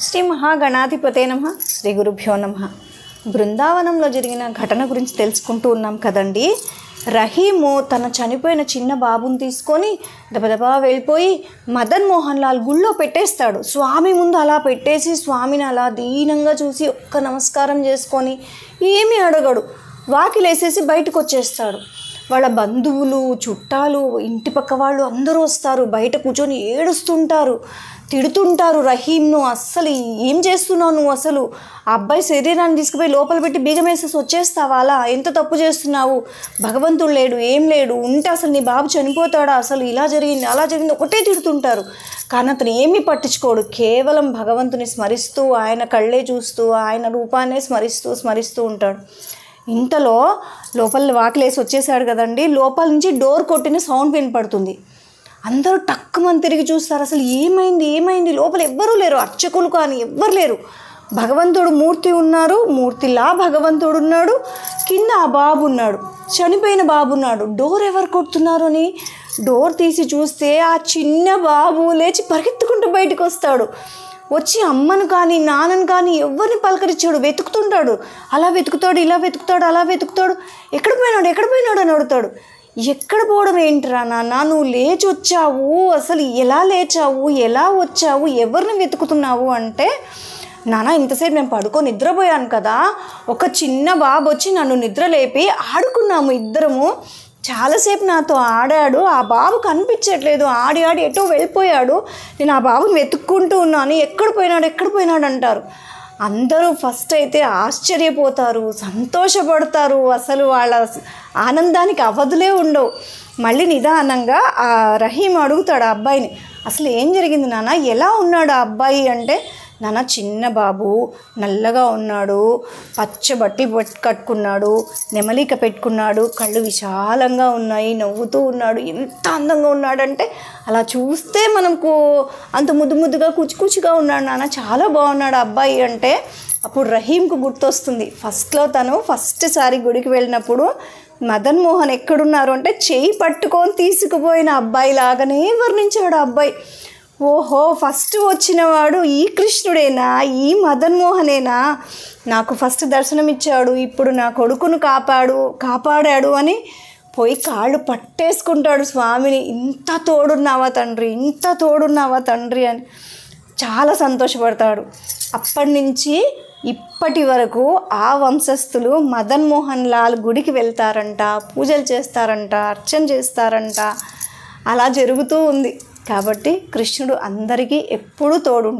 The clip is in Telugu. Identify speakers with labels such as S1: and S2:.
S1: శ్రీ మహాగణాధిపతే నమః. శ్రీ గురుభ్యో నమః. బృందావనంలో జరిగిన ఘటన గురించి తెలుసుకుంటూ ఉన్నాం కదండి. రహీము తన చనిపోయిన చిన్న బాబుని తీసుకొని దబదబా వెళ్ళిపోయి మదన్ మోహన్ లాల్ గుళ్ళో పెట్టేస్తాడు. స్వామి ముందు అలా పెట్టేసి స్వామిని అలా దీనంగా చూసి ఒక్క నమస్కారం చేసుకొని ఏమీ అడగడు. వాకిలేసేసి బయటకు వచ్చేస్తాడు. వాళ్ళ బంధువులు, చుట్టాలు, ఇంటి పక్క వాళ్ళు అందరూ వస్తారు. బయట కూర్చొని ఏడుస్తుంటారు, తిడుతుంటారు రహీంను. అస్సలు ఏం చేస్తున్నావు నువ్వు? అసలు ఆ అబ్బాయి శరీరాన్ని తీసుకుపోయి లోపల పెట్టి బీగం వేసేసి వచ్చేస్తావా? అలా ఎంత తప్పు చేస్తున్నావు? భగవంతుడు లేడు, ఏం లేడు, ఉంటే అసలు నీ బాబు చనిపోతాడా? అసలు ఇలా జరిగింది, అలా జరిగింది, ఒకటే తిడుతుంటారు. కానీ అతను ఏమీ పట్టించుకోడు. కేవలం భగవంతుని స్మరిస్తూ, ఆయన కళ్ళే చూస్తూ, ఆయన రూపాన్నే స్మరిస్తూ ఉంటాడు. ఇంతలో లోపల వాకిలేసి వచ్చేసాడు కదండి. లోపల నుంచి డోర్ కొట్టిన సౌండ్ వినపడుతుంది. అందరూ టక్కుమని తిరిగి చూస్తారు. అసలు ఏమైంది? లోపల ఎవ్వరూ లేరు, అర్చకులు కానీ ఎవ్వరు లేరు. భగవంతుడు మూర్తి ఉన్నారు, మూర్తిలా భగవంతుడు ఉన్నాడు. కింద ఆ బాబు ఉన్నాడు, చనిపోయిన బాబు ఉన్నాడు. డోర్ ఎవరు కొడుతున్నారు అని డోర్ తీసి చూస్తే ఆ చిన్న బాబు లేచి పరిగెత్తుకుంటూ బయటకు వస్తాడు. వచ్చి అమ్మను కానీ నాన్నను కానీ ఎవరిని పలకరించాడు. వెతుకుతుంటాడు. అలా వెతుకుతాడు, ఇలా వెతుకుతాడు, అలా వెతుకుతాడు. ఎక్కడ పోయినాడు అని అడుగుతాడు. ఎక్కడ పోవడం ఏంట్రా నాన్న, నువ్వు లేచి వచ్చావు, అసలు ఎలా లేచావు, ఎలా వచ్చావు, ఎవరిని వెతుకుతున్నావు అంటే, నాన్న ఇంతసేపు నేను పడుకొని నిద్రపోయాను కదా, ఒక చిన్న బాబు వచ్చి నన్ను నిద్ర లేపి ఆడుకున్నాము ఇద్దరము, చాలాసేపు నాతో ఆడాడు, ఆ బాబు కనిపించట్లేదు, ఆడి ఎటో వెళ్ళిపోయాడు, నేను ఆ బాబుని వెతుక్కుంటూ ఉన్నాను, ఎక్కడ పోయినాడు అంటారు. అందరూ ఫస్ట్ అయితే ఆశ్చర్యపోతారు, సంతోషపడతారు. అసలు వాళ్ళ ఆనందానికి అవధులే ఉండవు. మళ్ళీ నిదానంగా ఆ రహీం అడుగుతాడు ఆ అబ్బాయిని, అసలు ఏం జరిగింది నాన్న, ఎలా ఉన్నాడు ఆ అబ్బాయి అంటే, నాన్న చిన్న బాబు, నల్లగా ఉన్నాడు, పచ్చ బట్టలు కట్టుకున్నాడు, నెమలిక పెట్టుకున్నాడు, కళ్ళు విశాలంగా ఉన్నాయి, నవ్వుతూ ఉన్నాడు, ఎంత అందంగా ఉన్నాడంటే అలా చూస్తే మనకు అంత ముద్దుగా కూచిగా ఉన్నాడు నాన్న, చాలా బాగున్నాడు అబ్బాయి అంటే. అప్పుడు రహీంకు గుర్తొస్తుంది, తను ఫస్ట్ సారి గుడికి వెళ్ళినప్పుడు మదన్ మోహన్ ఎక్కడున్నారు అంటే చెయ్యి పట్టుకొని తీసుకుపోయిన అబ్బాయి లాగానే వర్ణించాడు ఆ అబ్బాయి. ఓహో, ఫస్ట్ వచ్చినవాడు ఈ కృష్ణుడేనా, ఈ మదన్ మోహనేనా, నాకు ఫస్ట్ దర్శనం ఇచ్చాడు, ఇప్పుడు నా కొడుకును కాపాడాడు అని పోయి కాళ్ళు పట్టేసుకుంటాడు స్వామిని. ఇంత తోడున్నావా తండ్రి అని చాలా సంతోషపడతాడు. అప్పటి నుంచి ఇప్పటి వరకు ఆ వంశస్థులు మదన్ మోహన్ లాల్ గుడికి వెళ్తారంట, పూజలు చేస్తారంట, అర్చన చేస్తారంట. అలా జరుగుతూ ఉంది. కాబట్టి కృష్ణుడు అందరికీ ఎప్పుడూ తోడు.